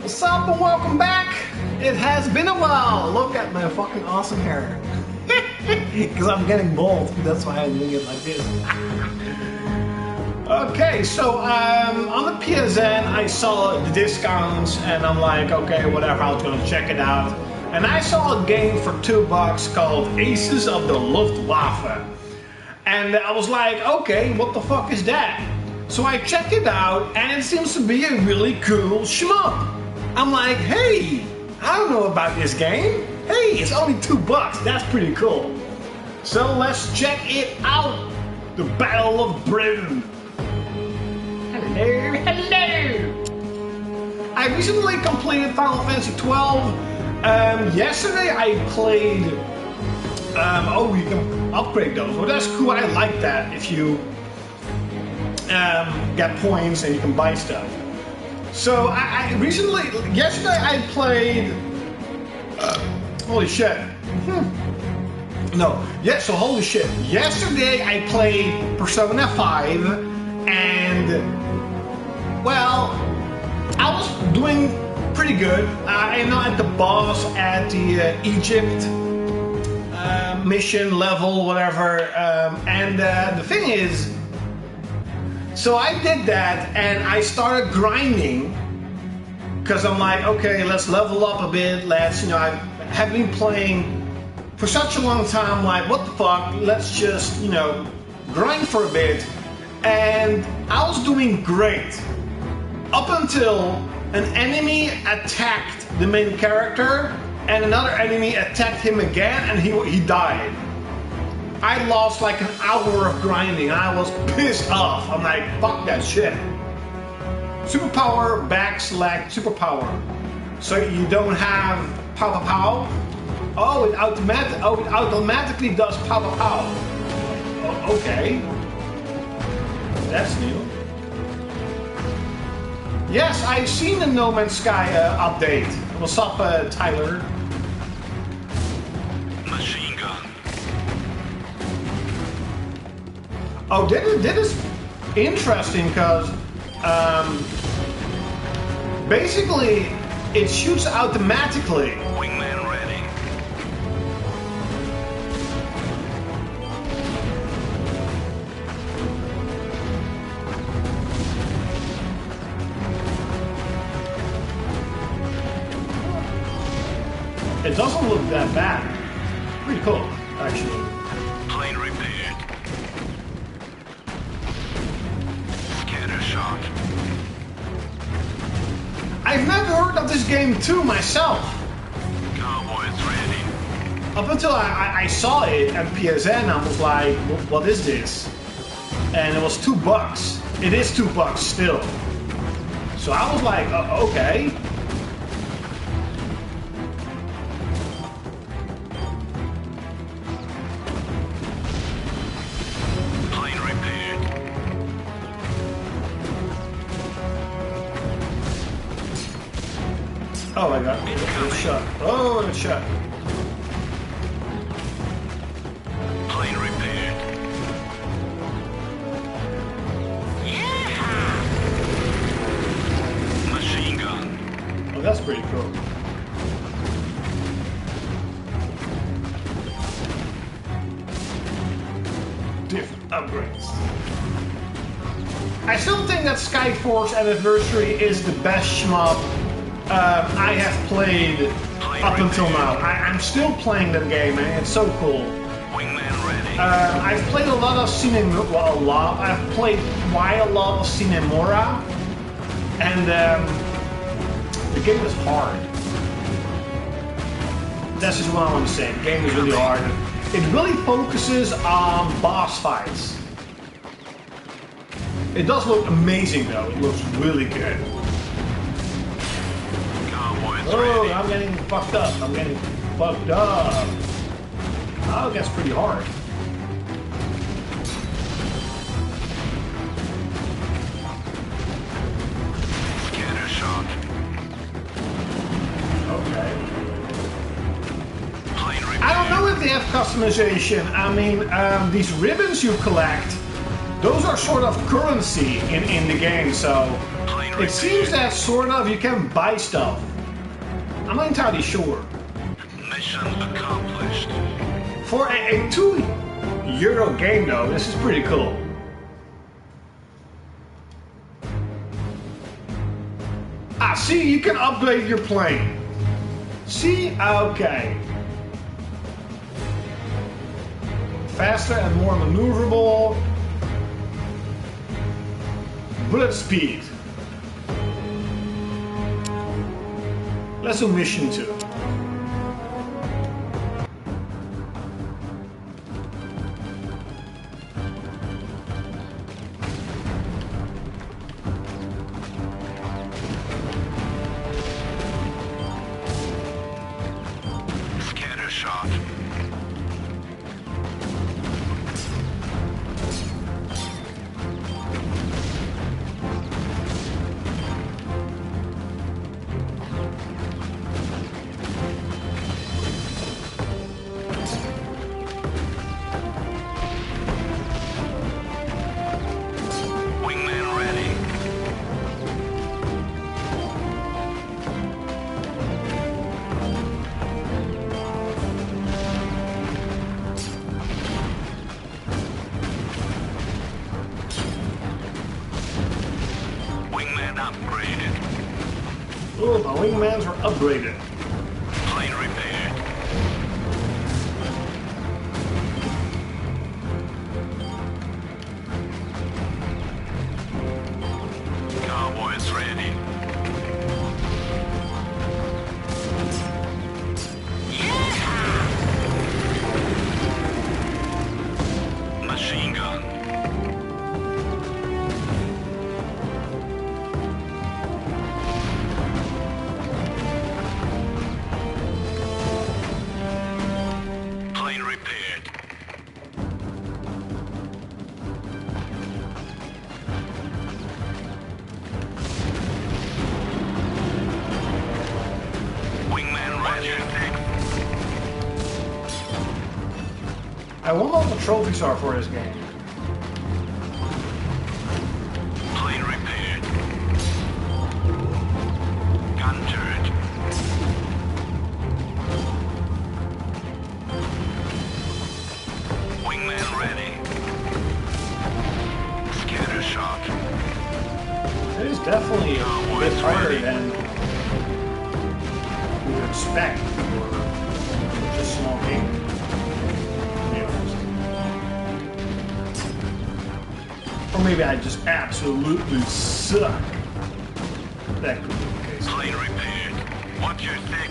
What's up and welcome back? It has been a while. Look at my fucking awesome hair. Because I'm getting bald. That's why I'm doing it like this. Okay, so on the PSN I saw the discounts and I'm like, okay, whatever, I was gonna check it out. And I saw a game for $2 called Aces of the Luftwaffe. And I was like, okay, what the fuck is that? So I checked it out and it seems to be a really cool shmup. I'm like, hey, I don't know about this game. Hey, it's only $2. That's pretty cool. So let's check it out. The Battle of Britain. Hello, hello. I recently completed Final Fantasy XII. Yesterday I played. Oh, you can upgrade those. Well, that's cool. I like that. If you get points and you can buy stuff. So yesterday I played. Holy shit. So holy shit. Yesterday I played Persona 5 and, well, I was doing pretty good. I'm not at the boss at the Egypt mission level, whatever. And the thing is, so I did that and I started grinding because I'm like, okay, let's level up a bit. Let's, I have been playing for such a long time, like, what the fuck? Let's just, grind for a bit. And I was doing great up until an enemy attacked the main character and another enemy attacked him again and he died. I lost like an hour of grinding. I was pissed off. I'm like, fuck that shit. Superpower, back select, superpower. So you don't have pow pow pow. Oh, it automatically does pow pow pow. Oh, okay. That's new. Yes, I've seen the No Man's Sky update. What's up, Tyler? Machine gun. Oh, this is interesting because basically it shoots automatically. Wingman ready. It doesn't look that bad. Pretty cool, actually. Plane repaired. Scatter shot. I've never heard of this game too myself. Cowboys ready. Up until I saw it at PSN, I was like, what is this? And it was $2. It is $2 still. So I was like, okay. Plane repaired. Oh my god, it's shot. Oh, it's shot. Plane repaired. Yeah. Machine gun. Oh, that's pretty cool. Different upgrades. I still think that Skyforce Anniversary is the best shmup I have played up until now. I'm still playing that game and it's so cool. Wingman ready. I've played a lot of I've played quite a lot of Cinemora, and the game is hard. That's just what I want to say. The game is really hard. It really focuses on boss fights. It does look amazing though. It looks really good. Cowboys Oh, ready. I'm getting fucked up. I'm getting fucked up. Oh, that's pretty hard. Scatter shot. Okay. Plane repaired. I don't know if they have customization. I mean, these ribbons you collect, those are sort of currency in the game, so it seems that sort of you can buy stuff. I'm not entirely sure. Mission accomplished. For a €2 game though, this is pretty cool. Ah, see, you can upgrade your plane. See, okay. Faster and more maneuverable. Bullet speed. Let's do mission 2. Scatter shot. Wingman ready. Wingman upgraded. Oh, my wingmans were upgraded. Plane repaired. Cowboys ready. Machine gun. Plane repaired. Wingman ready. I wonder what the trophies are for this game. Plane repaired. Gun turret. Wingman ready. Scatter shot. It is definitely a bit harder than you would expect for such a small game. To be honest. Or maybe I just absolutely suck. That could be the case. Plane repaired. Watch your six.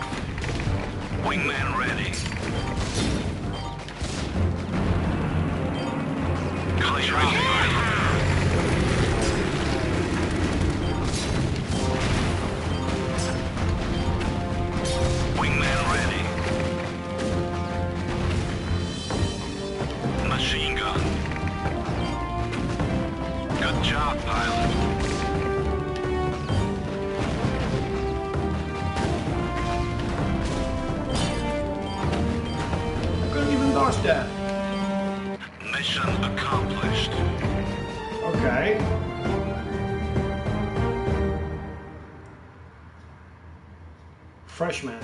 Wingman ready. Plane repaired. Wingman ready. Machine gun. Good job, pilot. I couldn't even dodge that. Mission accomplished. Okay. Freshman.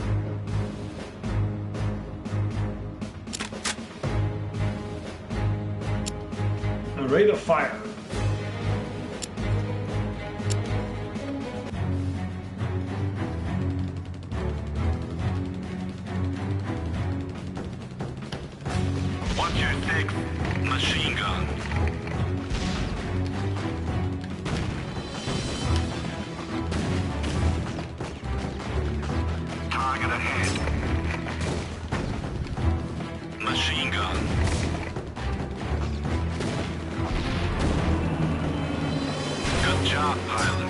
And rate of fire. Watch your six. Machine gun. Target ahead. Machine gun. Good job, pilot.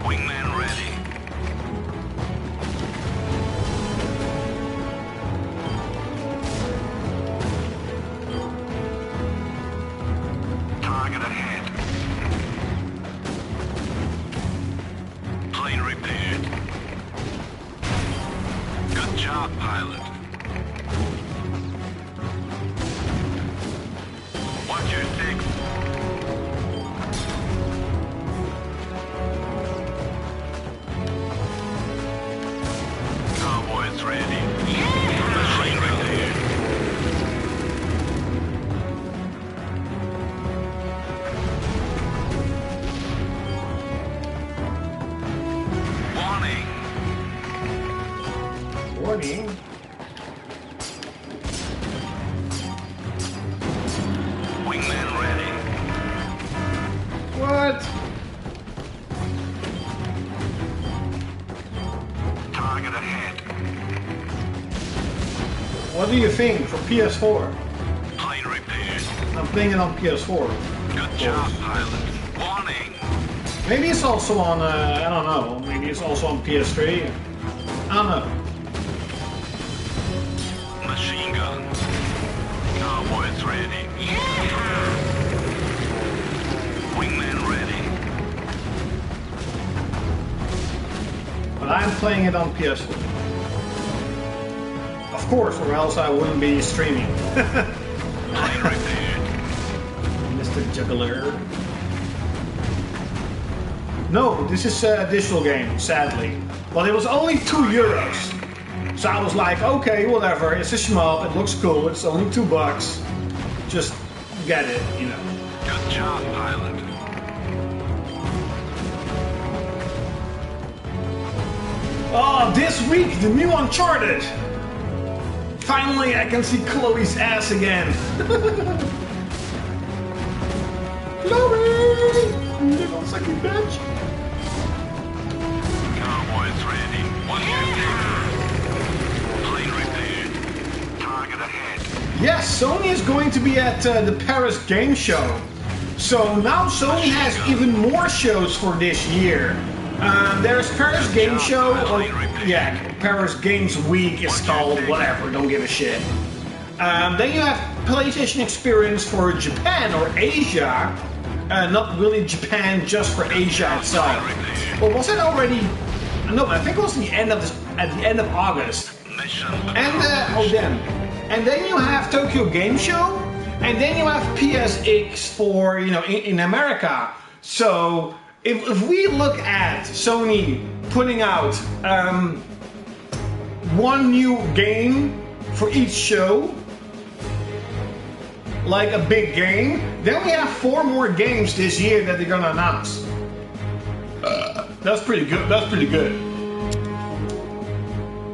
Wingman ready. Target ahead. Plane repaired. Watch your six. Cowboys ready. Machine repaired. Warning. Warning. Wingman ready. What? Target ahead. What do you think for PS4? Plane repaired. I'm playing it on PS4. Good job, pilot. Warning. Maybe it's also on, I don't know, maybe it's also on PS3. I don't know. Machine guns. Cowboys ready. Wingman ready. But I'm playing it on PS4. Of course, or else I wouldn't be streaming. Plane repaired. Mr. Juggler. No, this is a digital game, sadly. But it was only €2. So I was like, okay, whatever, it's a shmup, it looks cool, it's only $2. Just get it, you know. Good job, pilot. Oh, this week, the new Uncharted! Finally, I can see Chloe's ass again. Chloe! Little sucky bitch. Cowboys ready. Watch your six. Plane repaired. Target ahead. Yes, Sony is going to be at the Paris Game Show. So now Sony has even more shows for this year. There's Paris Game Show, or yeah, Paris Games Week is called, whatever, don't give a shit. Then you have PlayStation Experience for Japan or Asia. Not really Japan, just for Asia itself. Well, was it already? No, I think it was the end of at the end of August. And oh damn. And then you have Tokyo Game Show, and then you have PSX for in America. So if we look at Sony putting out one new game for each show, like a big game, then we have 4 more games this year that they're gonna announce. That's pretty good. That's pretty good.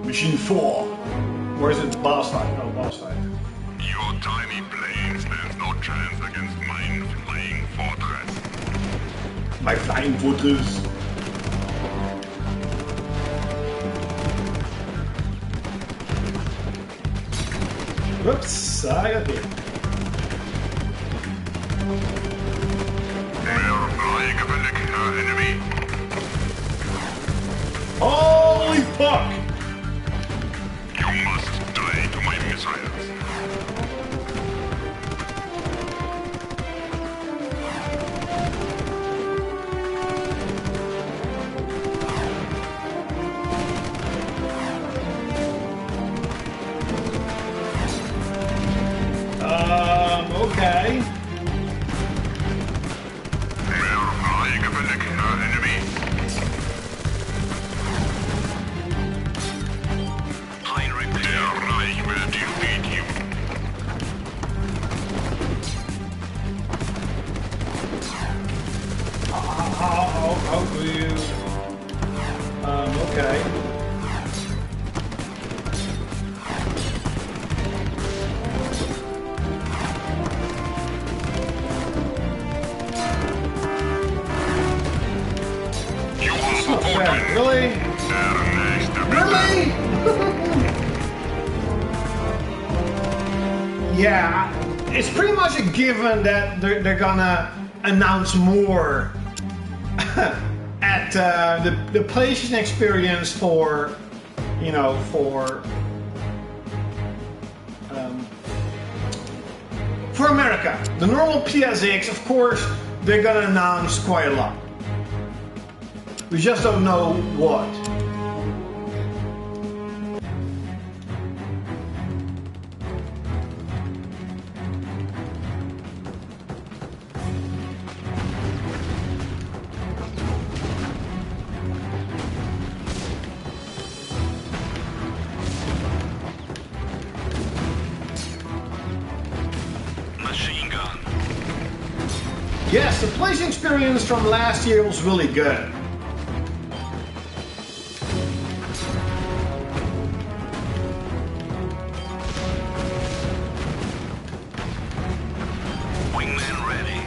Machine 4. Where's it? Boss fight. No, boss fight. Your tiny plane stands no chance against mine flying fortress. My flying fortress. Whoops, I got hit. Enemy. Holy fuck! You must die to my missiles. Okay. Enemy. Plane repair. Der Reich will defeat you. How do you? Okay. That's not fair. Really? Really? Yeah, it's pretty much a given that they're gonna announce more at the PlayStation Experience for America. The normal PSX, of course, they're gonna announce quite a lot. We just don't know what. Yes, the PlayStation experience from last year was really good. Wingman ready.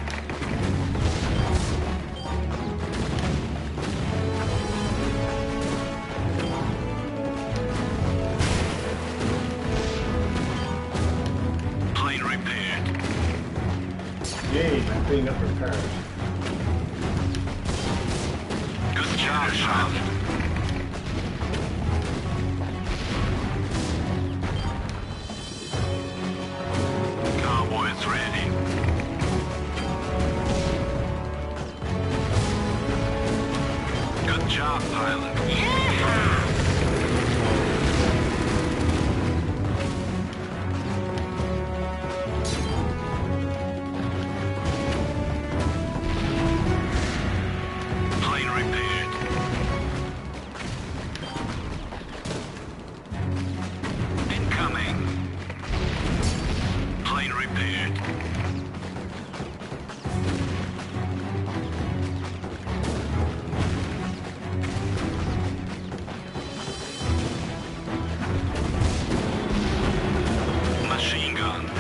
Plane repaired. Yay, my thing got repaired. Good job, Shmup. Cowboys ready. Good job, pilot. Plane repaired. Incoming. Plane repaired. Machine gun.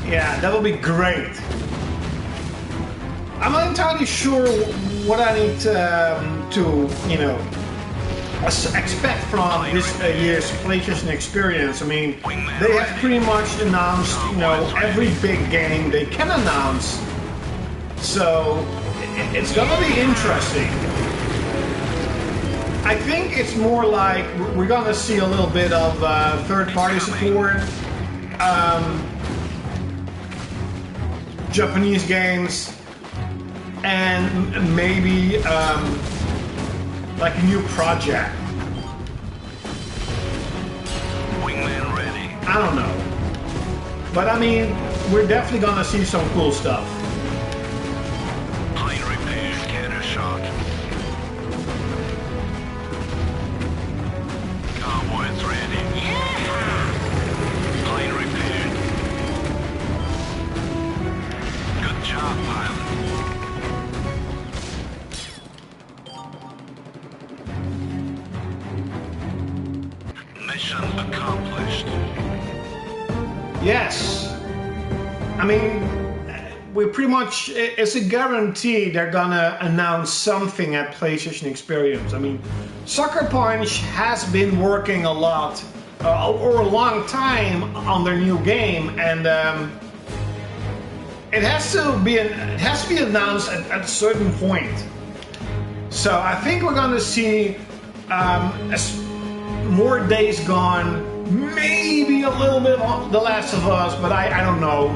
Yeah, that would be great. I'm not entirely sure what I need to you know, expect from this year's PlayStation experience. I mean, they have pretty much announced, you know, every big game they can announce. So it's gonna be interesting. I think it's more like we're gonna see a little bit of third-party support, Japanese games, and maybe like a new project. Wingman ready. I don't know. But I mean, we're definitely gonna see some cool stuff. Plane repaired. Cannon shot. Cowboys ready. Plane repaired. Good job, pilot. Mission accomplished. Yes. I mean, we pretty much, it's a guarantee they're gonna announce something at PlayStation Experience. I mean, Sucker Punch has been working a lot, or a long time on their new game, and it has to be announced at a certain point. So I think we're gonna see more Days Gone, maybe a little bit of The Last of Us, but I don't know.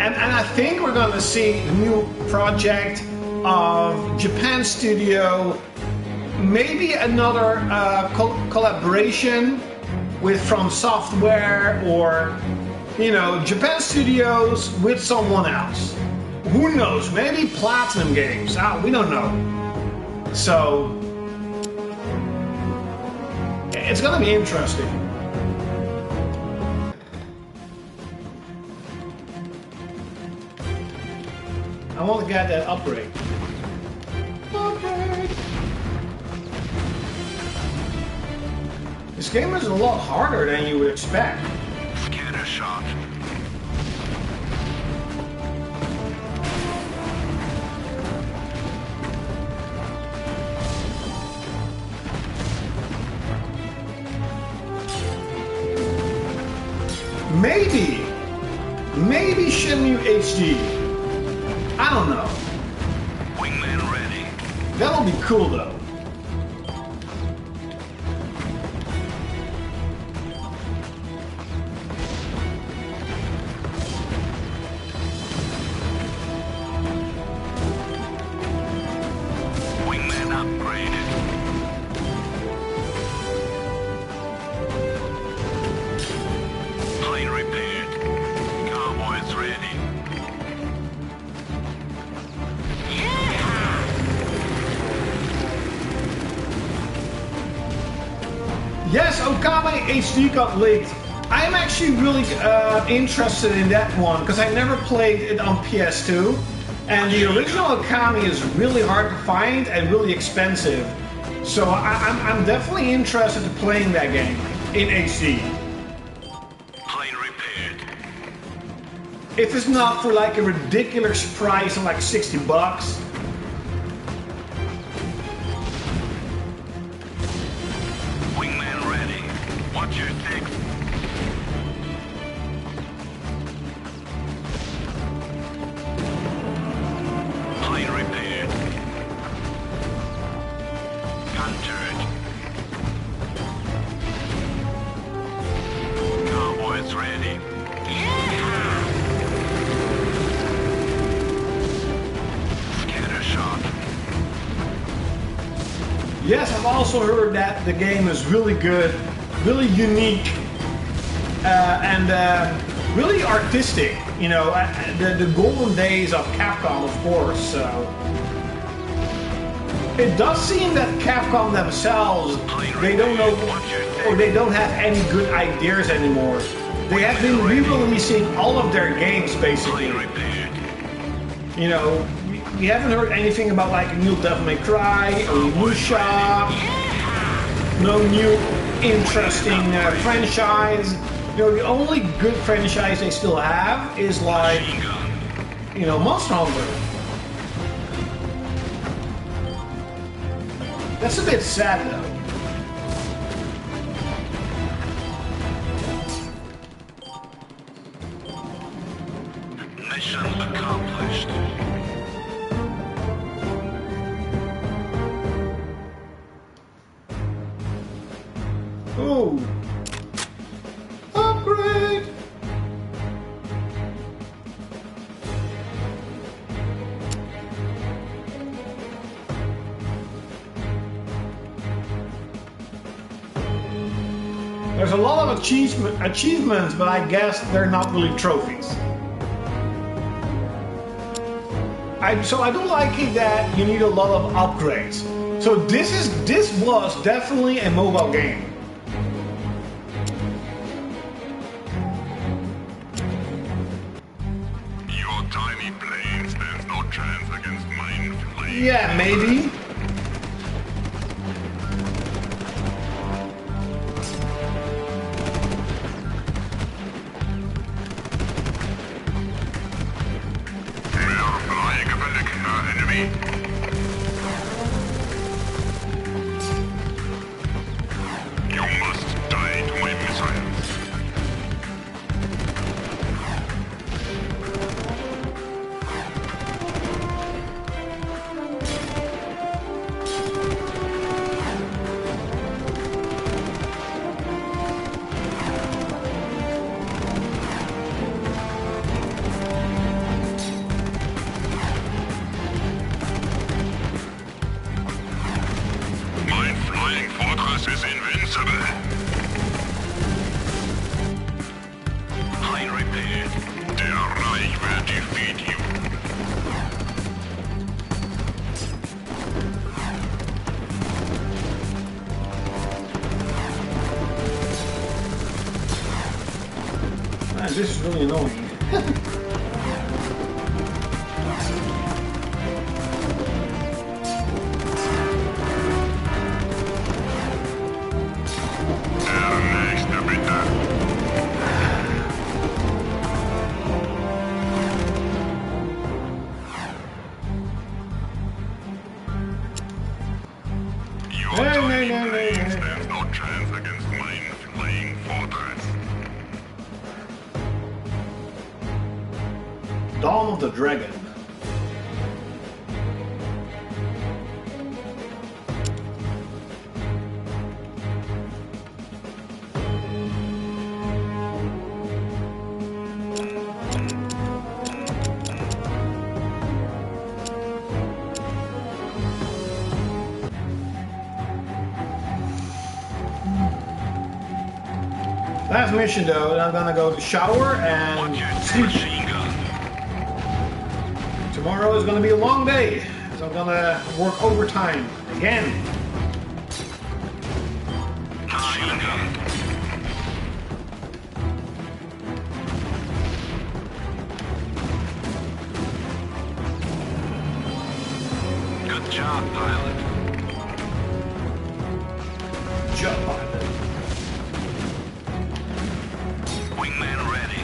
And I think we're gonna see a new project of Japan Studio, maybe another collaboration with From Software, or, you know, Japan Studios with someone else. Who knows? Maybe Platinum Games. We don't know. So it's gonna be interesting. I want to get that upgrade. Upgrade. This game is a lot harder than you would expect. Scanner shot. Maybe Shenmue HD. I don't know. Wingman ready. That'll be cool though. Wingman upgraded. Plane repaired. Cowboys ready. Yes, Okami HD got leaked. I'm actually really interested in that one because I never played it on PS2, and the original Okami is really hard to find and really expensive. So I'm definitely interested in playing that game in HD. Plane repaired. If it's not for like a ridiculous price of like $60. Wingman ready. Watch your six. Plane repaired. Gun turret. Cowboys ready. Scatter shot. Yes, I've also heard that the game is really good, really unique, and really artistic. You know, the golden days of Capcom, of course. So it does seem that Capcom themselves, they don't know, or they don't have any good ideas anymore. They have been re-releasing all of their games, basically. You know, we haven't heard anything about like a new Devil May Cry or Musha. No new interesting franchise. You know, the only good franchise they still have is like, you know, Monster Hunter. That's a bit sad though. Mission accomplished. Ooh. Upgrade! There's a lot of achievements, but I guess they're not really trophies. So I do like it that you need a lot of upgrades. So this was definitely a mobile game. Your tiny plane stands no chance against mine flying. Yeah, maybe. Mehr freigewillig, Herr Enemy. You must die to my missiles. My flying fortress is invincible. Plane repaired. Der Reich will defeat you. Man, this is really annoying. Der nächste bitte. Your tiny plane stands no chance against mine flying fortress. Dawn of the Dragon. Last mission though, and I'm gonna go to shower and sleep. Machine gun. Tomorrow is gonna be a long day, so I'm gonna work overtime again. Machine gun. job, pilot. Wingman ready.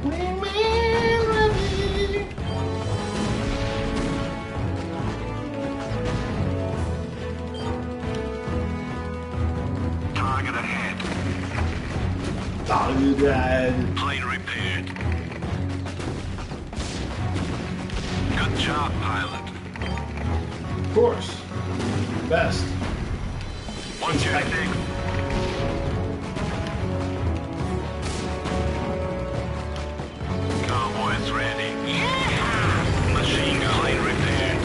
Wingman ready. Target ahead. Target ahead. Plane repaired. Good job, pilot. Of course. Best. What's your name? Cowboys ready. Yeah! Machine gun plane repaired.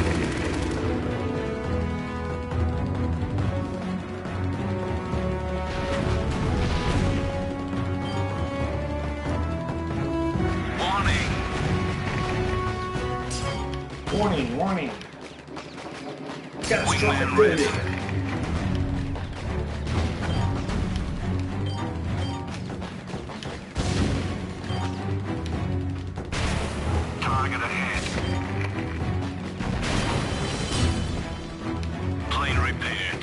Warning, warning. Catastrophic failure. Target ahead. Plane repaired.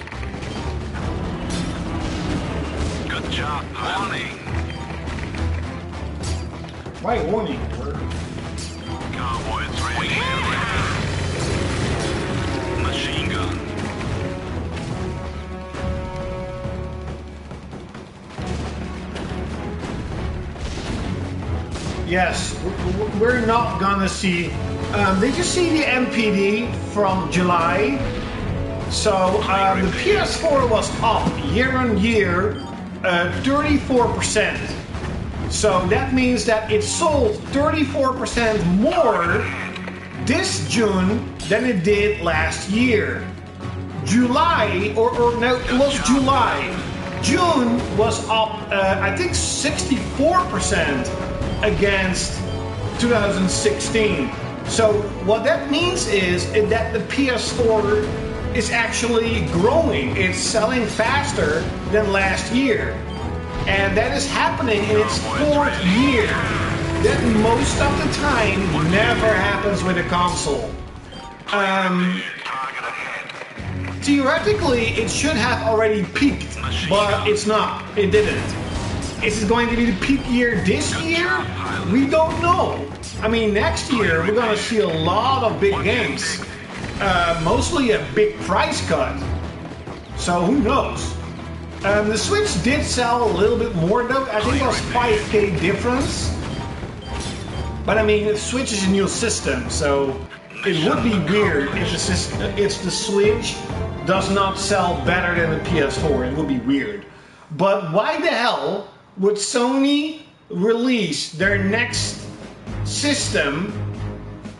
Good job, pilot. Why warning? Cowboys ready. Machine gun. Yes, we're not gonna see. Did you see the MPD from July? So the PS4 was up year on year 34%. So that means that it sold 34% more this June than it did last year. July, or no, it was July. June was up, I think, 64% against 2016. So what that means is that the PS4 is actually growing. It's selling faster than last year. And that is happening in its 4th year. That most of the time never happens with a console. Theoretically, it should have already peaked, but it's not. It didn't. Is it going to be the peak year this year? We don't know. I mean, next year we're going to see a lot of big games. Mostly a big price cut. So who knows? The Switch did sell a little bit more though. I think it was 5K difference. But I mean, the Switch is a new system, so it would be weird if the Switch does not sell better than the PS4. It would be weird. But why the hell would Sony release their next system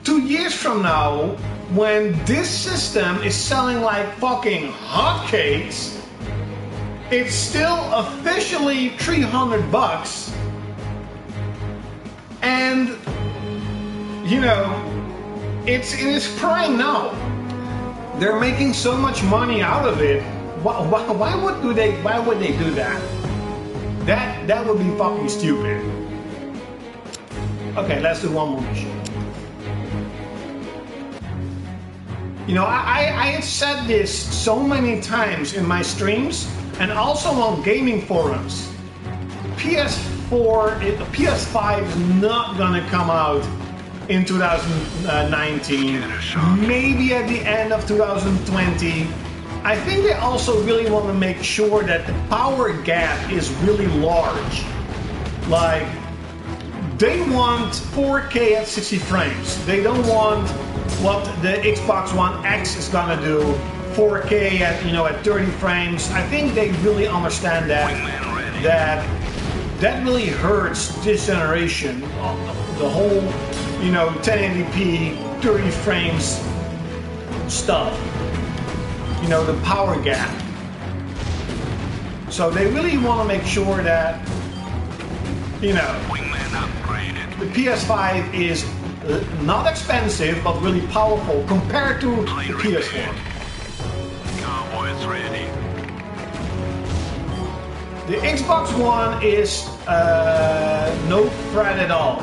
2 years from now when this system is selling like fucking hotcakes? It's still officially $300, and you know, it's in its prime now. They're making so much money out of it. Why would they do that? That would be fucking stupid. Okay, let's do one more mission. You know, I have said this so many times in my streams and also on gaming forums. PS5 is not gonna come out in 2019, maybe at the end of 2020. I think they also really want to make sure that the power gap is really large. Like, they want 4K at 60 frames. They don't want what the Xbox One X is gonna do, 4K at, you know, at 30 frames. I think they really understand that really hurts this generation. The whole, you know, 1080p, 30 frames stuff. You know, the power gap. So they really want to make sure that, you know, the PS5 is not expensive but really powerful compared to the PS4. Cowboys ready. The Xbox One is no threat at all.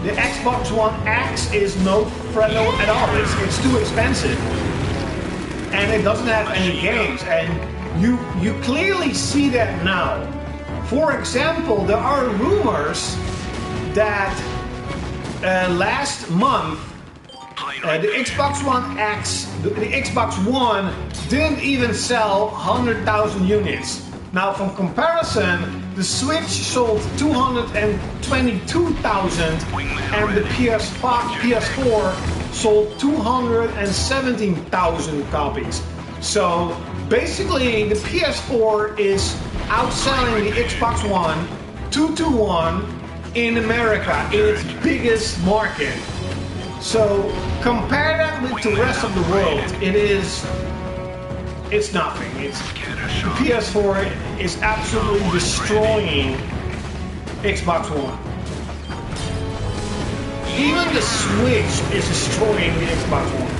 The Xbox One X is no threat at all. It's too expensive. And it doesn't have any games. And You clearly see that now. For example, there are rumors that last month the Xbox One X, the Xbox One didn't even sell 100,000 units. Now, from comparison, the Switch sold 222,000 and the PS4 sold 217,000 copies. So basically, the PS4 is outselling the Xbox One 2-1 in America, in its biggest market. So compare that with the rest of the world, it's nothing. The PS4 is absolutely destroying Xbox One. Even the Switch is destroying the Xbox One.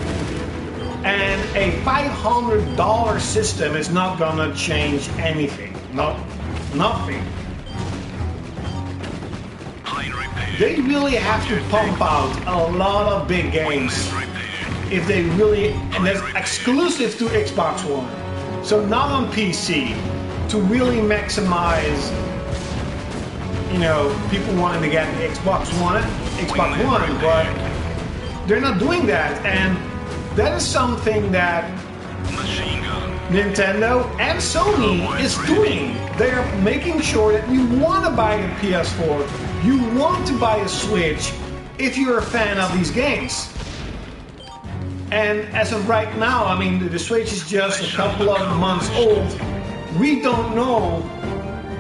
And a $500 system is not gonna change anything. Nothing. They really have to pump out a lot of big games if they really, and that's exclusive to Xbox One. So not on PC, to really maximize, you know, people wanting to get Xbox One, but they're not doing that, and that is something that Nintendo and Sony is doing. They are making sure that you want to buy a PS4, you want to buy a Switch if you're a fan of these games. And as of right now, I mean, the Switch is just a couple of months old. We don't know,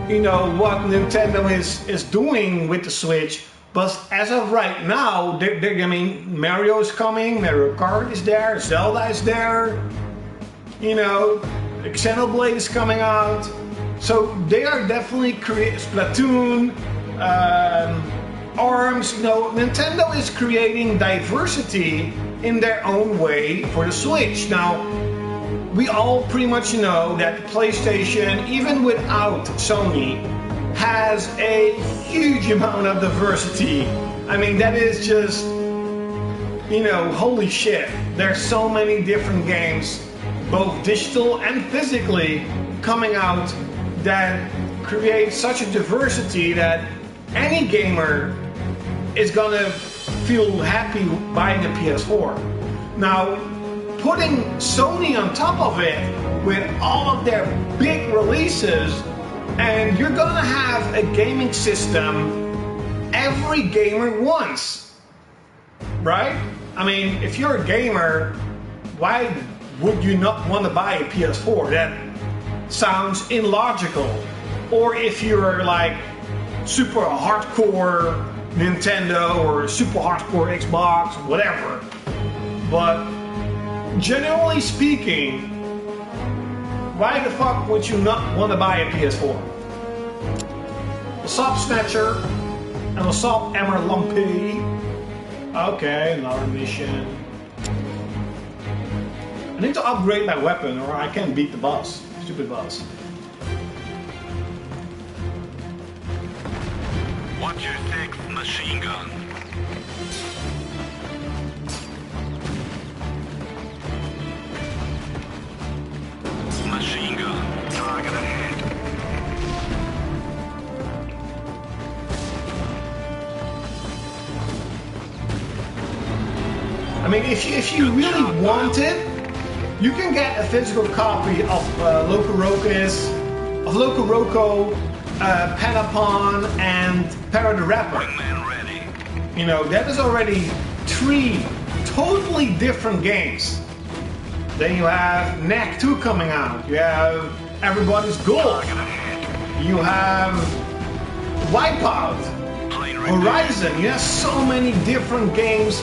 you know, what Nintendo is doing with the Switch. But as of right now, I mean, Mario is coming, Mario Kart is there, Zelda is there, you know, Xenoblade is coming out. So they are definitely creating Splatoon, ARMS, you know, Nintendo is creating diversity in their own way for the Switch. Now, we all pretty much know that the PlayStation, even without Sony, has a huge amount of diversity. I mean, that is just, you know, holy shit. There's so many different games, both digital and physically, coming out that create such a diversity that any gamer is gonna feel happy buying a PS4. Now, putting Sony on top of it with all of their big releases, and you're gonna have a gaming system every gamer wants, right? I mean, if you're a gamer, why would you not want to buy a PS4? That sounds illogical. Or if you're like super hardcore Nintendo or super hardcore Xbox, whatever. But generally speaking, why the fuck would you not want to buy a PS4? What's up, Snatcher? And what's up, Emmer Lumpy? Okay, another mission. I need to upgrade my weapon or I can't beat the boss. Stupid boss. What's your sixth machine gun? Machine gun. Target ahead. I mean, if you really want it, you can get a physical copy of Loco Roco, Panapon, and Para the Rapper. You know, that is already 3 totally different games. Then you have Knack 2 coming out. You have Everybody's Golf. You have Wipeout, Horizon. You have so many different games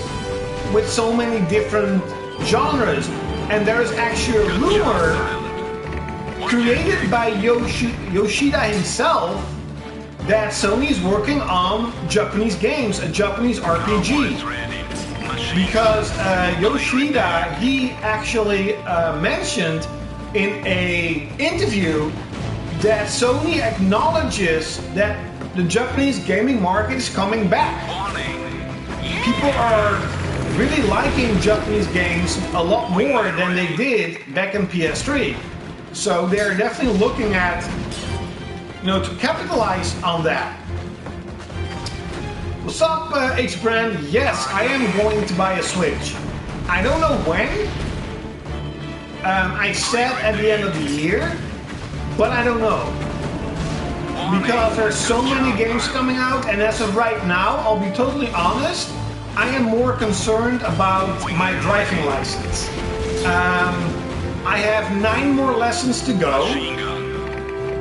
with so many different genres. And there's actually a rumor created by Yoshida himself that Sony is working on Japanese games, a Japanese RPG. Because Yoshida, he actually mentioned in a interview that Sony acknowledges that the Japanese gaming market is coming back. People are really liking Japanese games a lot more than they did back in PS3. So they're definitely looking at, to capitalize on that. What's up, H-Brand? Yes, I am going to buy a Switch. I don't know when. I said at the end of the year, but I don't know. Because there's so many games coming out, and as of right now, I'll be totally honest, I am more concerned about my driving license. I have 9 more lessons to go.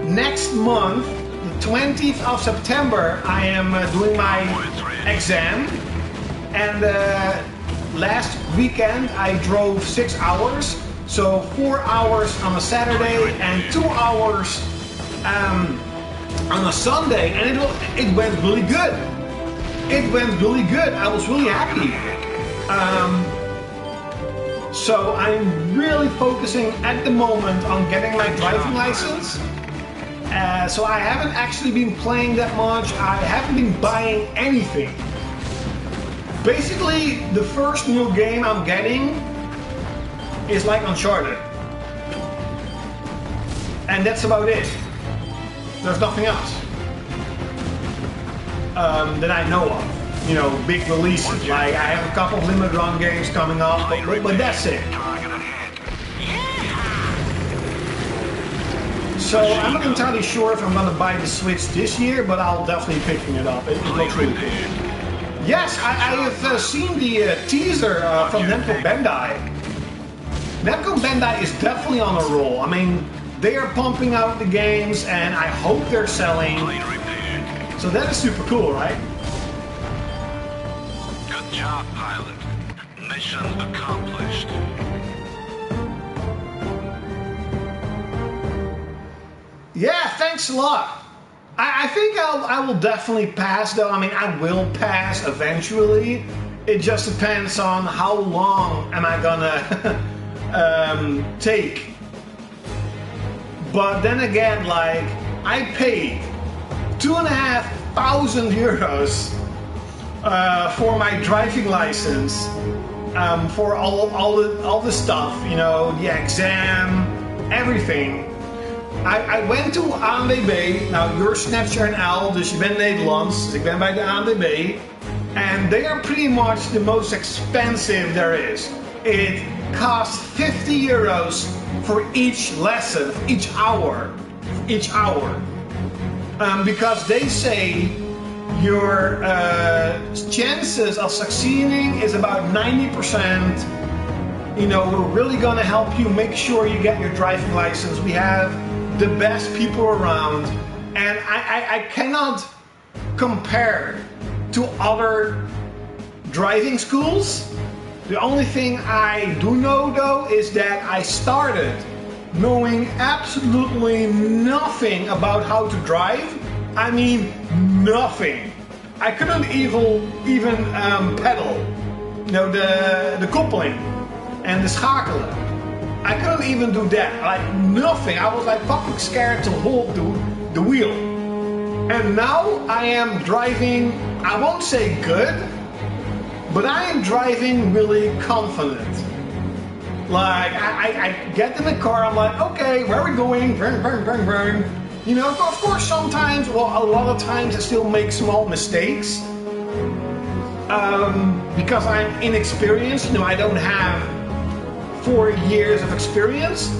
Next month, the 20th of September, I am doing my exam. And last weekend, I drove 6 hours. So 4 hours on a Saturday and 2 hours on a Sunday. And it went really good. It went really good. I was really happy. So I'm really focusing at the moment on getting my driving license. So I haven't actually been playing that much. I haven't been buying anything. Basically, the first new game I'm getting is like Uncharted. And that's about it. There's nothing else that I know of. Big releases. Like I have a couple of limited run games coming up, but that's it. So I'm not entirely sure if I'm gonna buy the Switch this year, but I'll definitely be picking it up. It looks really cool. Yes, I have seen the teaser from Namco Bandai. Namco Bandai is definitely on a roll. I mean, they are pumping out the games, and I hope they're selling. So that is super cool, right? Good job, pilot. Mission accomplished. Yeah, thanks a lot. I think I will definitely pass, though. I mean, I will pass eventually. It just depends on how long am I gonna take. But then again, like, I paid €2,500 for my driving license, for all the stuff, the exam, everything. I went to ANWB, nou your Snapchat NL, dus je bent Nederlands, dus ik ben bij de ANWB. And they are pretty much the most expensive there is. It costs €50 for each lesson, each hour. Because they say your chances of succeeding is about 90%. We're really gonna help you make sure you get your driving license. We have the best people around, and I cannot compare to other driving schools. The only thing I do know, though, is that I started knowing absolutely nothing about how to drive. I mean, nothing. I couldn't even pedal, the coupling and the schakelen. I couldn't even do that, like nothing. I was like fucking scared to hold the wheel. And now I am driving, I won't say good, but I am driving really confident. Like, I get in the car, I'm like, okay, where are we going? Burn, burn, burn, burn. Of course sometimes, well, a lot of times I still make small mistakes. Because I'm inexperienced, I don't have 4 years of experience.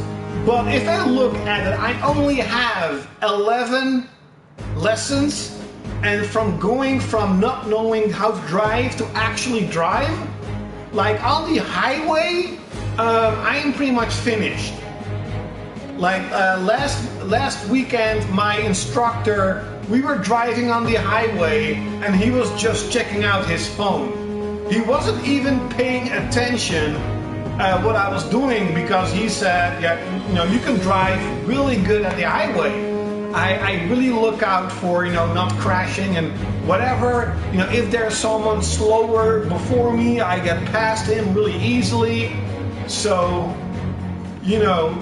But if I look at it, I only have 11 lessons, and from going from not knowing how to drive to actually drive, like on the highway, I am pretty much finished. Like last weekend, my instructor, we were driving on the highway and he was just checking out his phone. He wasn't even paying attention what I was doing, because he said, yeah, you can drive really good at the highway. I really look out for, not crashing and whatever. If there's someone slower before me, I get past him really easily. So,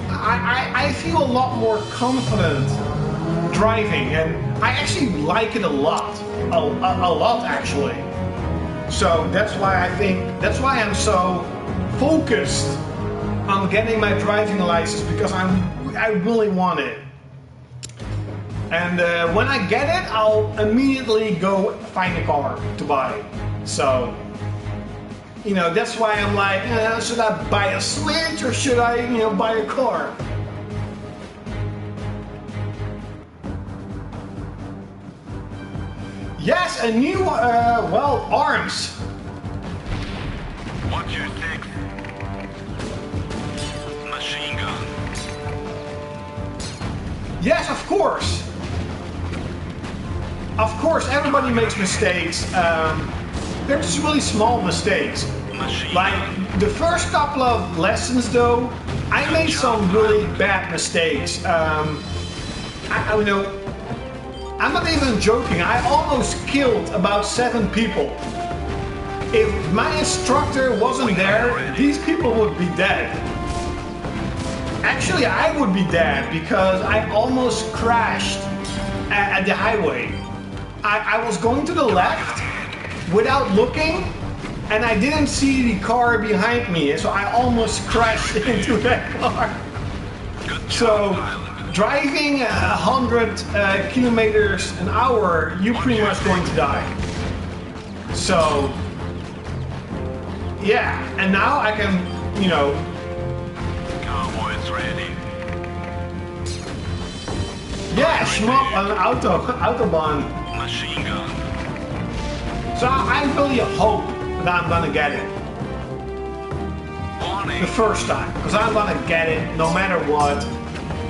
I feel a lot more confident driving, and I actually like it a lot actually. So that's why I'm so focused on getting my driving license, because I really want it. And when I get it, I'll immediately go find a car to buy. So, you know, that's why I'm like, should I buy a Switch or should I, you know, buy a car? Yes, a new, well, arms. What's your six? Machine gun. Yes, of course. Of course, everybody makes mistakes. They're just really small mistakes. Like, the first couple of lessons though, I made some really bad mistakes. I know, I'm not even joking, I almost killed about 7 people. If my instructor wasn't there, these people would be dead. Actually, I would be dead because I almost crashed at the highway. I was going to the left without looking, and I didn't see the car behind me, so I almost crashed into that car. So, driving 100 kilometers an hour, you're pretty much going to die. So, yeah, and now I can, you know. Cowboys ready. Yeah, Shmup on Autobahn. Machine gun. So I really hope that I'm gonna get it. Warning. The first time, because I'm gonna get it no matter what.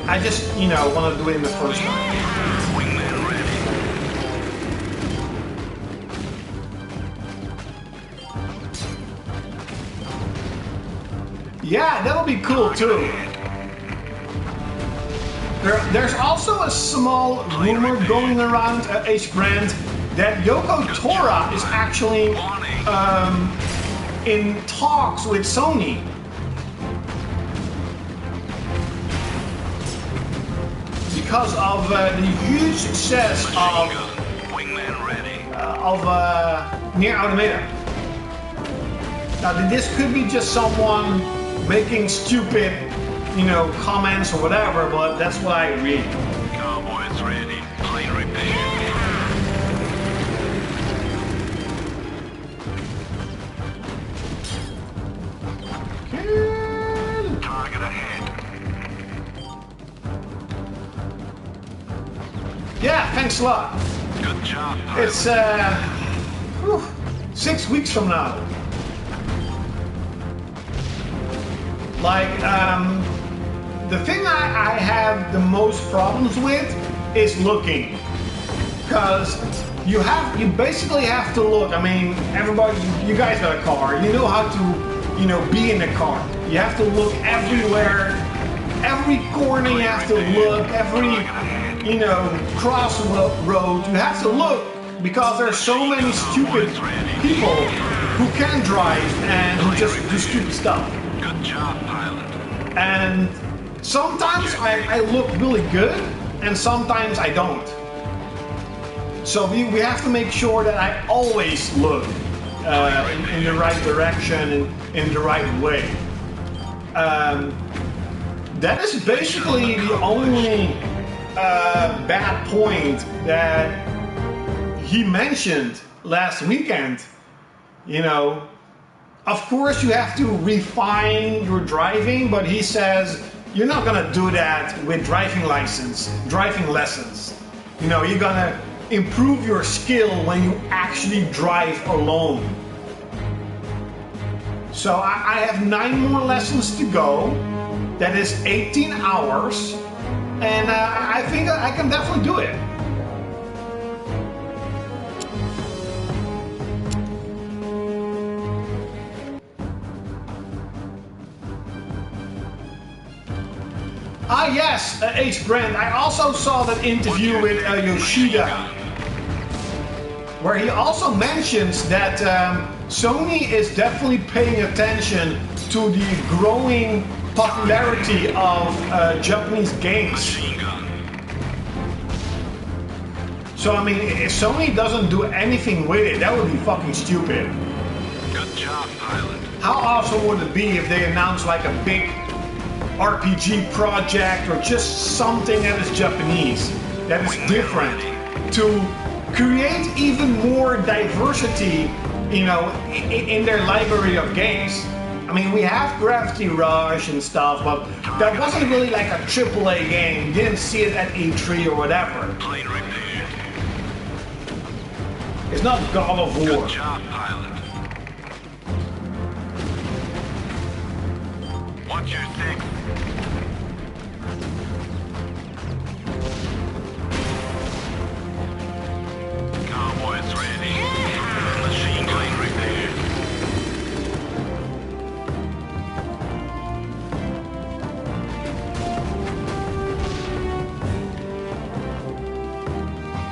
I just, you know, want to do it in the first time. Wingman ready. Yeah, that'll be cool too. There's also a small rumor going around at H-Brand that Yoko Tora is actually in talks with Sony. Because of the huge success of Nier Automata. Now this could be just someone making stupid, you know, comments or whatever, but that's what I read. Cowboys ready. Plane repair. Target ahead. Yeah, thanks a lot. Good job, pilot. It's 6 weeks from now. Like, the thing I have the most problems with is looking. Because you basically have to look. I mean, everybody, you guys got a car. You know how to, you know, be in a car. You have to look everywhere. Every corner you have to look. Every, you know, crossroad, you have to look. Because there are so many stupid people who can drive and who just do stupid stuff. Good job, pilot. And sometimes I look really good, and sometimes I don't. So we have to make sure that I always look in the right direction and in the right way. That is basically the only bad point that he mentioned last weekend. You know, of course you have to refine your driving, but he says you're not gonna do that with driving lessons. You know, you're gonna improve your skill when you actually drive alone. So I have 9 more lessons to go. That is 18 hours, and I think I can definitely do it. Ah yes, H-Brand. I also saw that interview with Yoshida, where he also mentions that Sony is definitely paying attention to the growing popularity of Japanese games. So I mean, if Sony doesn't do anything with it, that would be fucking stupid. Good job, pilot. How awesome would it be if they announced like a big RPG project or just something that is Japanese, that is different, to create even more diversity, you know, in their library of games. I mean, we have Gravity Rush and stuff, but that wasn't really like a AAA game. You didn't see it at E3 or whatever. It's not God of War. Good job, pilot. What's your six? Cowboys ready. Machine gun repaired.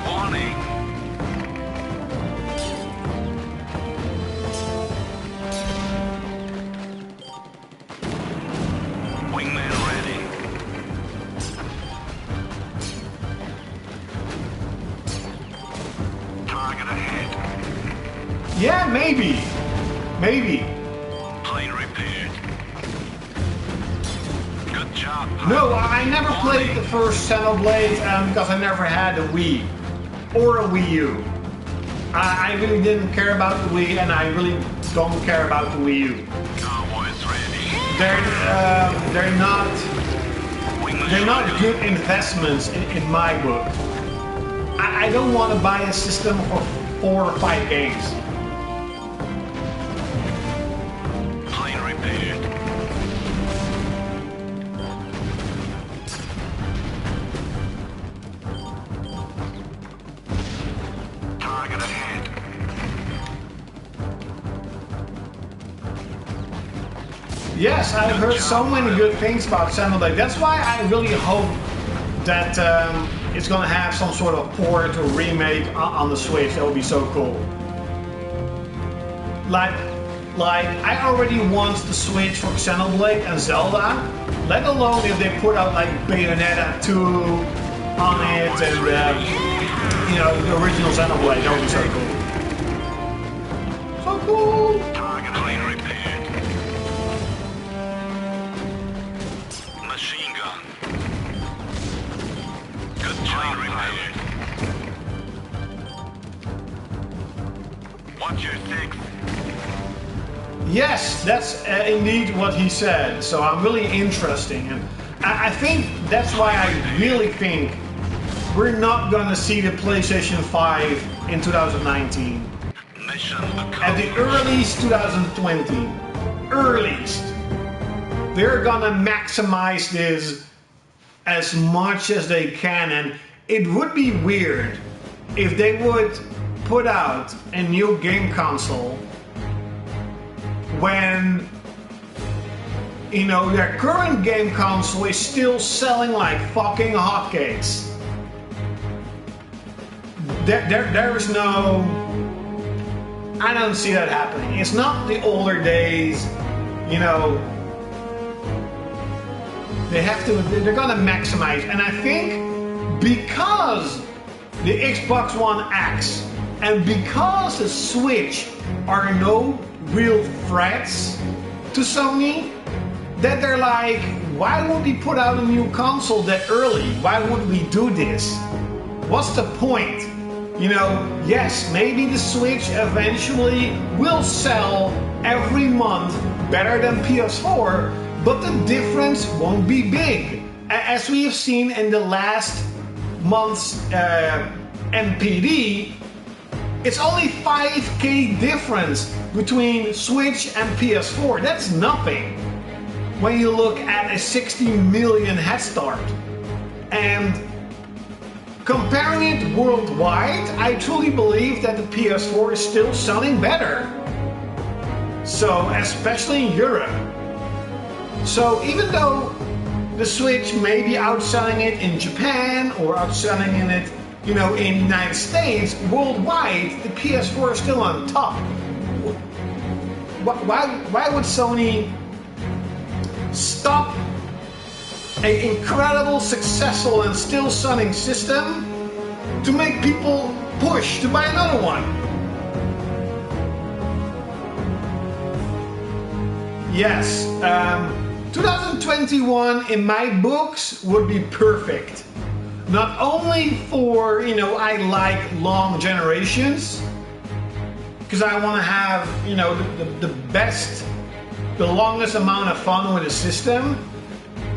Warning. Wingman ready. Target ahead. Yeah, maybe. Maybe. Plane repaired. Good job, pilot. No, I never played the first Xenoblade because I never had a Wii or a Wii U. I really didn't care about the Wii, and I really don't care about the Wii U. Cowboys ready. They're not Wingman ready. good investments in my book. I don't want to buy a system for 4 or 5 games. Plane repaired. Target ahead. Yes, I've heard so many good things about Xenoblade. That's why I really hope that it's gonna have some sort of port or remake on the Switch. That would be so cool. Like I already want the Switch for Xenoblade and Zelda, let alone if they put out like Bayonetta 2 on it and you know, the original Xenoblade. That would be so cool. So cool. Target plane repaired. Machine gun. Good job, pilot. What's your six? Yes, that's indeed what he said. So I'm really interesting, and I think that's why I really think we're not gonna see the PlayStation 5 in 2019. Mission At the earliest 2020, earliest, they're gonna maximize this as much as they can, and it would be weird if they would put out a new game console when, you know, their current game console is still selling like fucking hotcakes. There is no, I don't see that happening. It's not the older days, you know. They're gonna maximize, and I think because the Xbox One X and because the Switch are no real threats to Sony, that they're like, why would we put out a new console that early? Why would we do this? What's the point? You know, yes, maybe the Switch eventually will sell every month better than PS4, but the difference won't be big. As we have seen in the last month's NPD, it's only 5K difference between Switch and PS4. That's nothing when you look at a 60 million head start. And comparing it worldwide, I truly believe that the PS4 is still selling better. So, especially in Europe. So even though the Switch may be outselling it in Japan or outselling it, you know, in the United States, worldwide, the PS4 is still on top. Why would Sony stop an incredible, successful, and still selling system to make people push to buy another one? Yes, 2021 in my books would be perfect. Not only for, you know, I like long generations, because I want to have, you know, the best, the longest amount of fun with the system.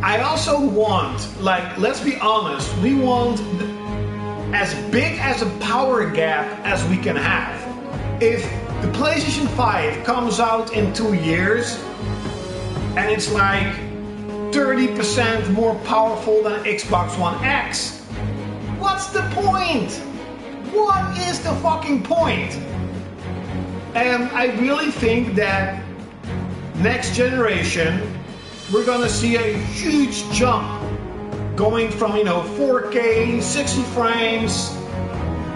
I also want, like, let's be honest, we want as big as a power gap as we can have. If the PlayStation 5 comes out in 2 years and it's like 30% more powerful than Xbox One X, what's the point? What is the fucking point? And I really think that next generation we're gonna see a huge jump going from, you know, 4K, 60 frames.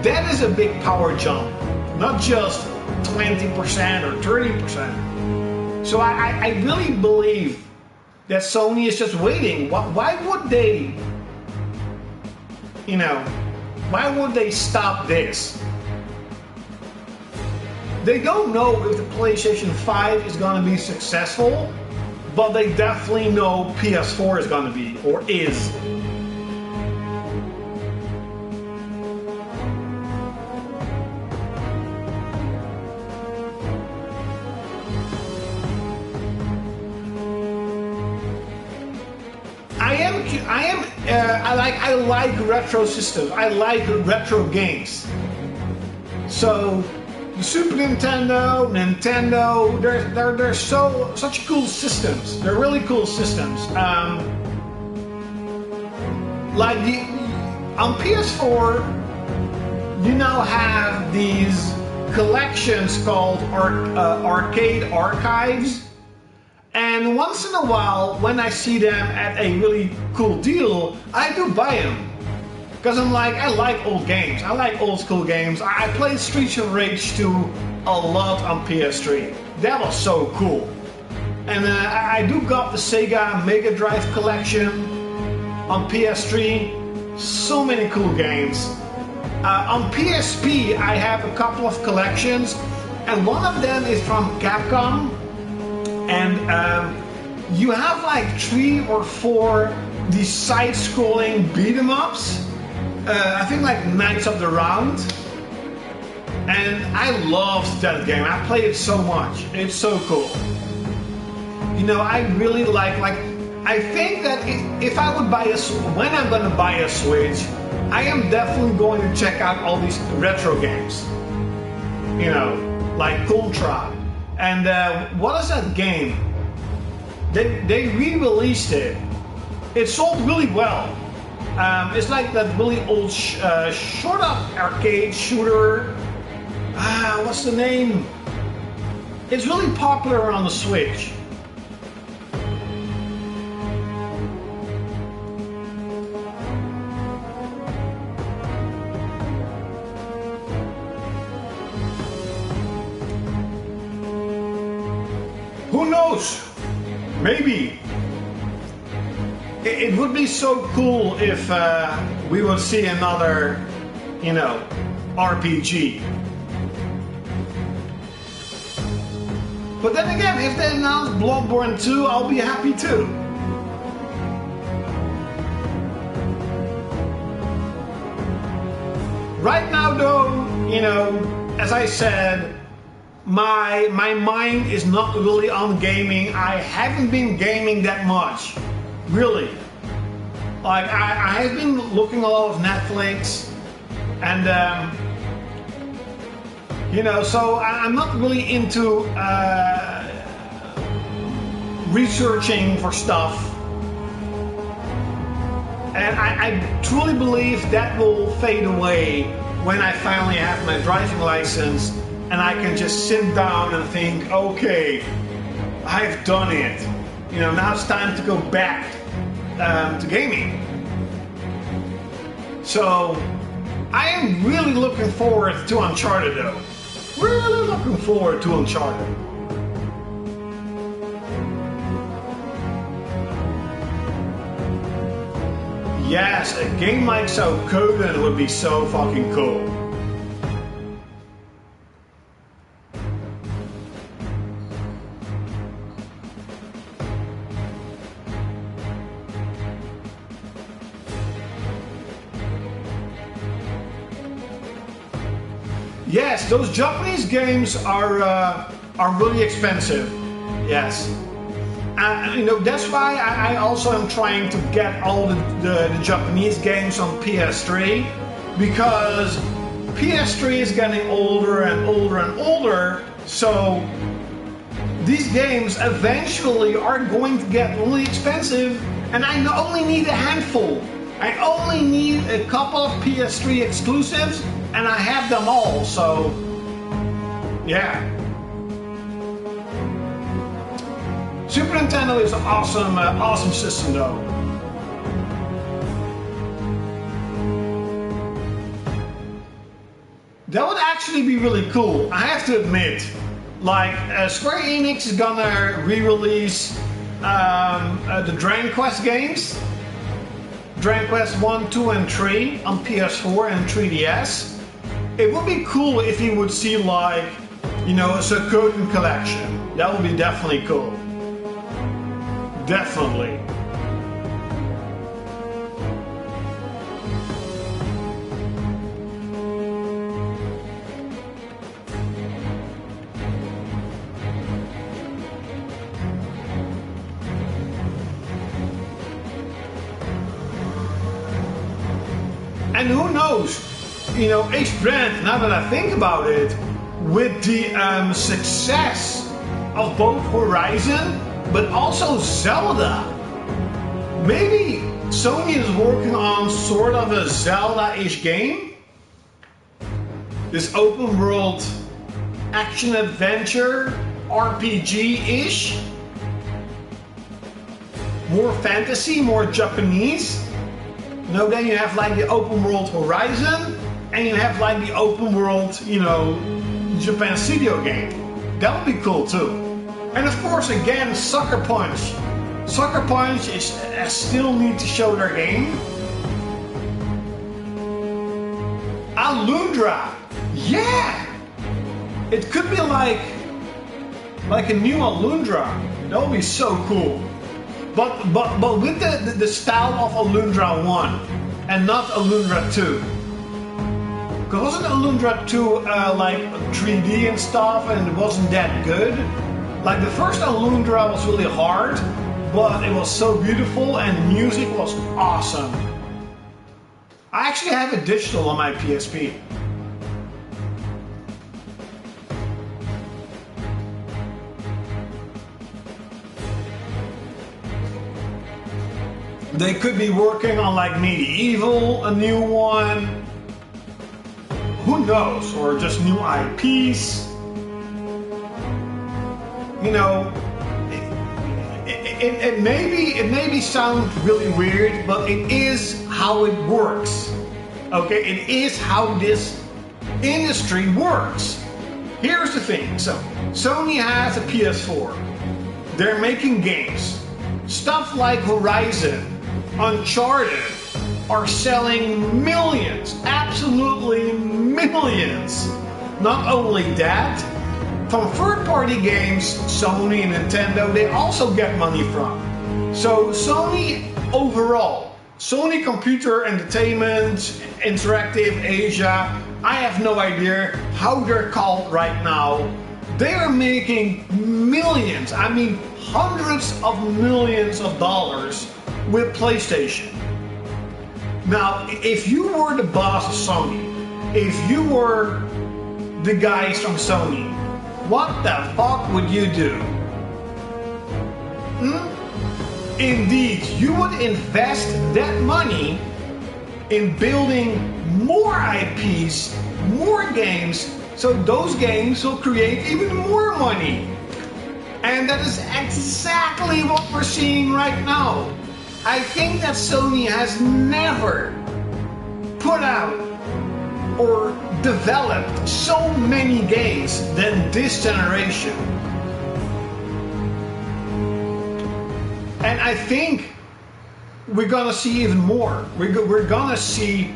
That is a big power jump, not just 20% or 30%. So I really believe that Sony is just waiting. Why would they, you know, why would they stop this? They don't know if the PlayStation 5 is going to be successful, but they definitely know PS4 is going to be, or is. I like retro systems. I like retro games. So the Super Nintendo, they're such cool systems. They're really cool systems. Like on PS4, you now have these collections called arcade archives. And once in a while, when I see them at a really cool deal, I do buy them. Because I'm like, I like old games. I like old school games. I played Streets of Rage 2 a lot on PS3. That was so cool. And I do got the Sega Mega Drive collection on PS3. So many cool games. On PSP, I have a couple of collections. And one of them is from Capcom. And you have like 3 or 4 these side-scrolling beat-em-ups. I think like Knights of the Round. And I loved that game. I played it so much. It's so cool. You know, I really like I think that if I would buy when I'm going to buy a Switch, I am definitely going to check out all these retro games. You know, like Contra. And what is that game? They re-released it. It sold really well. It's like that really old short-up arcade shooter. What's the name? It's really popular on the Switch. Who knows? Maybe. It would be so cool if we would see another, you know, RPG. But then again, if they announce Bloodborne 2, I'll be happy too. Right now though, you know, as I said, my mind is not really on gaming. I haven't been gaming that much. Really. Like, I have been looking a lot of Netflix, and, you know, so I'm not really into researching for stuff. And I truly believe that will fade away when I finally have my driving license and I can just sit down and think, okay, I've done it. You know, now it's time to go back to gaming. So I am really looking forward to Uncharted though. Really looking forward to Uncharted. Yes, a game like Suikoden would be so fucking cool. Yes, those Japanese games are really expensive. Yes. You know, that's why I also am trying to get all the Japanese games on PS3, because PS3 is getting older and older and older, so these games eventually are going to get really expensive, and I only need a handful. I only need a couple of PS3 exclusives, and I have them all, so yeah. Super Nintendo is an awesome system though. That would actually be really cool, I have to admit. Like, Square Enix is gonna re-release the Dragon Quest games. Dragon Quest 1, 2, and 3 on PS4 and 3DS. It would be cool if you would see, like, you know, a Suikoden collection. That would be definitely cool. Definitely. And who knows, you know, H. Brand, now that I think about it, with the success of both Horizon, but also Zelda, maybe Sony is working on sort of a Zelda-ish game? This open world action-adventure RPG-ish? More fantasy, more Japanese? You know, then you have like the open world Horizon, and you have like the open world, you know, Japan studio game. That would be cool too. And of course, again, Sucker Punch. Sucker Punch still need to show their game. Alundra, yeah, it could be like a new Alundra. That would be so cool. But with the style of Alundra 1 and not Alundra 2. Because wasn't Alundra 2 like 3D and stuff, and it wasn't that good? Like the first Alundra was really hard, but it was so beautiful and the music was awesome. I actually have a digital on my PSP. They could be working on like Medieval, a new one. Who knows? Or just new IPs. You know, it may sound really weird, but it is how it works. Okay, it is how this industry works. Here's the thing. So Sony has a PS4. They're making games. Stuff like Horizon, Uncharted are selling millions, absolutely millions. Not only that, from third-party games, Sony and Nintendo, they also get money from. So Sony overall, Sony Computer Entertainment, Interactive Asia, I have no idea how they're called right now. They are making millions, I mean hundreds of millions of dollars with PlayStation. Now, if you were the boss of Sony, if you were the guys from Sony, what the fuck would you do? Indeed, you would invest that money in building more IPs, more games, so those games will create even more money. And that is exactly what we're seeing right now. I think that Sony has never put out or developed so many games than this generation. And I think we're gonna see even more. We're gonna see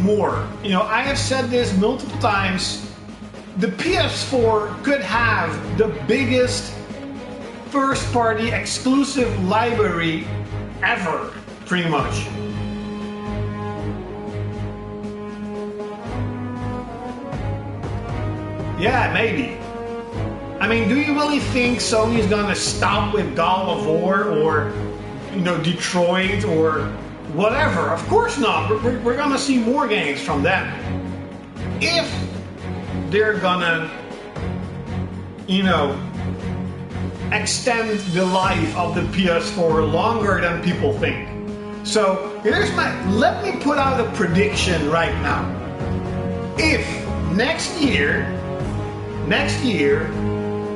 more. You know, I have said this multiple times. The PS4 could have the biggest first-party exclusive library ever, pretty much. Yeah, maybe. I mean, do you really think Sony's gonna stop with God of War or, you know, Detroit or whatever? Of course not. We're gonna see more games from them. If they're gonna, you know, extend the life of the PS4 longer than people think. So let me put out a prediction right now. If next year,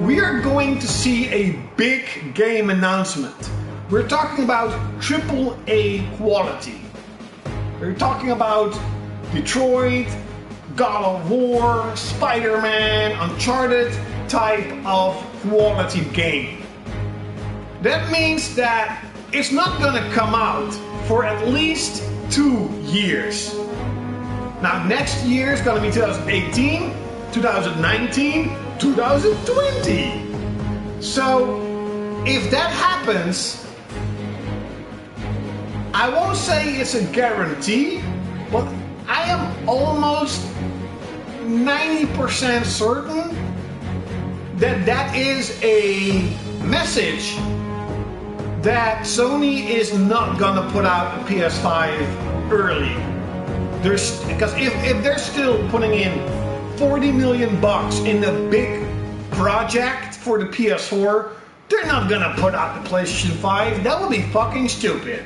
we are going to see a big game announcement. We're talking about AAA quality. We're talking about Detroit, God of War, Spider-Man, Uncharted type of quality game. That means that it's not gonna come out for at least 2 years. Now next year is gonna be 2018, 2019, 2020. So if that happens, I won't say it's a guarantee, but I am almost 90% certain that that is a message that Sony is not gonna put out a PS5 early. Because if they're still putting in $40 million in a big project for the PS4, they're not gonna put out the PlayStation 5. That would be fucking stupid.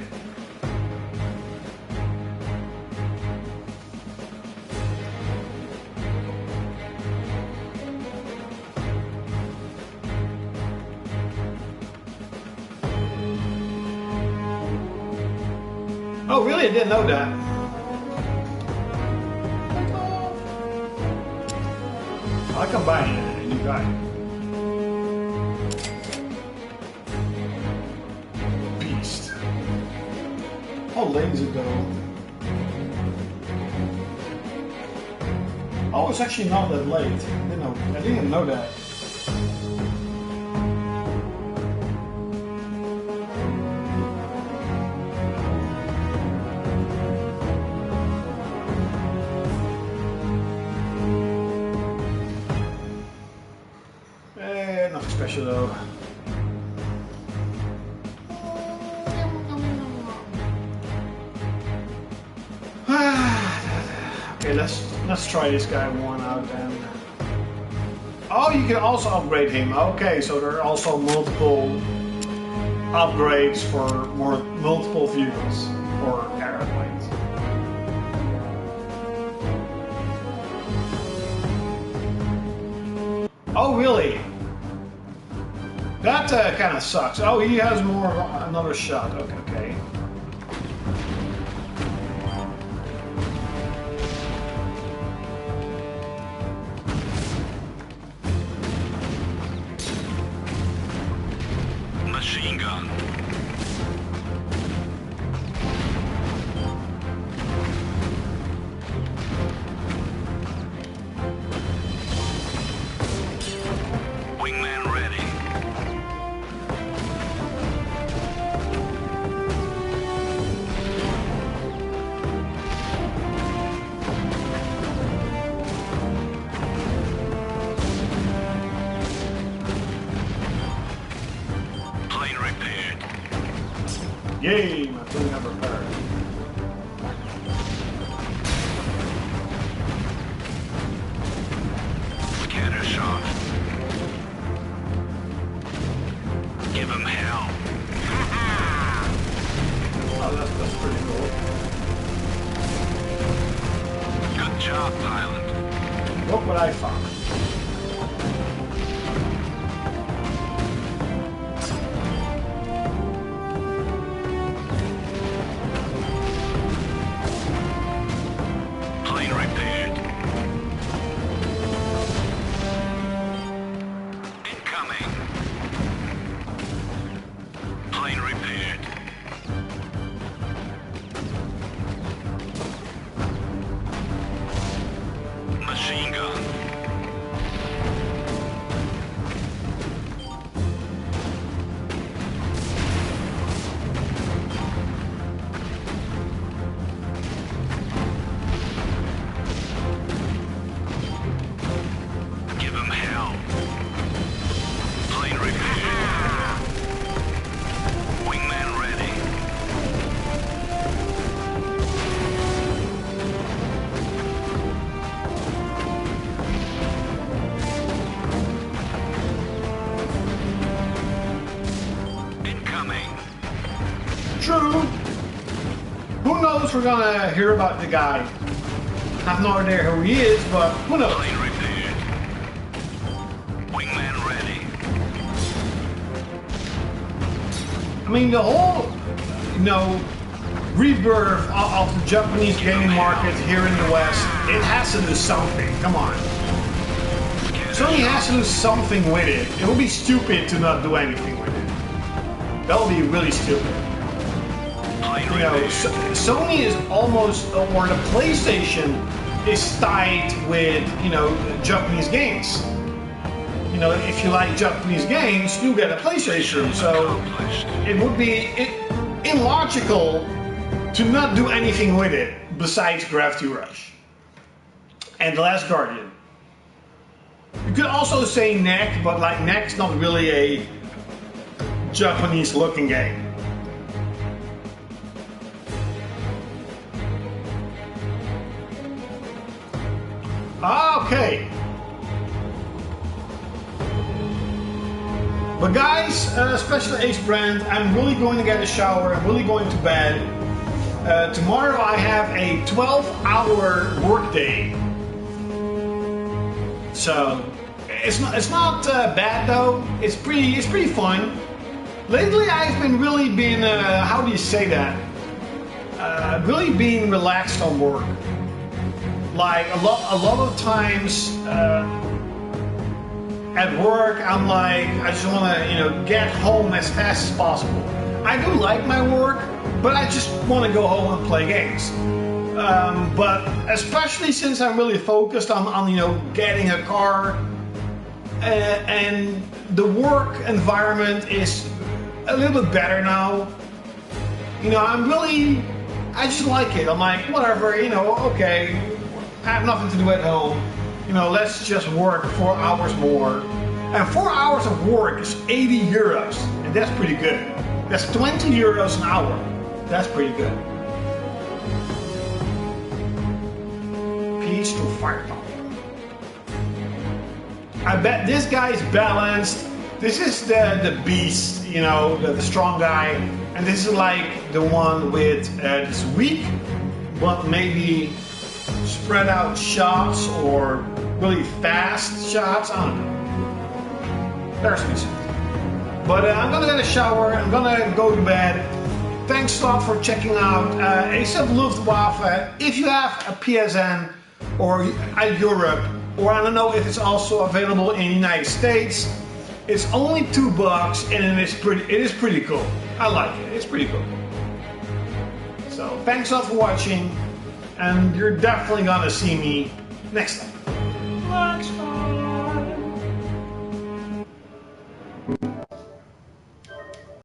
Oh, really? I didn't know that. I can buy a new guy. Beast. How late is it though? Oh, it's actually not that late. I didn't even know that. Nothing special though. Okay, let's try this guy one out then. Oh, you can also upgrade him. Okay, so there are also multiple upgrades for multiple vehicles or airplanes. Oh, really? That kind of sucks. Oh, he has another shot. Okay. Machine gun. Wingman ready. Plane repaired. Yay, my plane got repaired. Scatter shot. Give him hell. Oh, that's pretty cool. Good job, pilot. Look what I found. Plane repaired. Incoming. Plane repaired. Machine gun. knows we're gonna hear about the guy. I have no idea who he is, but who knows? Plane repaired. Wingman ready. I mean, the whole, rebirth of the Japanese gaming market here in the West, it has to do something. Come on. Sony has to do something with it. It would be stupid to not do anything with it. That would be really stupid. Sony is almost, or the PlayStation is tied with, Japanese games. If you like Japanese games, you get a PlayStation. So it would be illogical to not do anything with it besides Gravity Rush and The Last Guardian. You could also say Neck, but like Neck's not really a Japanese looking game. Okay. But guys, especially Ace Brand, I'm really going to get a shower. I'm really going to bed. Tomorrow I have a 12-hour workday. So it's not bad though. It's pretty fun. Lately I've been really been how do you say that? Really being relaxed on work. Like a lot of times at work, I'm like, I just want to, get home as fast as possible. I do like my work, but I just want to go home and play games. But especially since I'm really focused on getting a car, and the work environment is a little bit better now. I just like it. I'm like, whatever, okay, I have nothing to do at home. Let's just work 4 hours more. And 4 hours of work is 80 euros. And that's pretty good. That's 20 euros an hour. That's pretty good. Peace to Firepower. I bet this guy's balanced. This is the beast, the strong guy. And this is like the one with this weak, but maybe spread out shots or really fast shots. I don't know. There's me something. But I'm gonna get a shower. I'm gonna go to bed. Thanks a lot for checking out ASAP Luftwaffe. If you have a PSN or Europe, or I don't know if it's also available in the United States, it's only $2 and it is pretty cool. I like it. It's pretty cool. So thanks a lot for watching. And you're definitely gonna see me next time.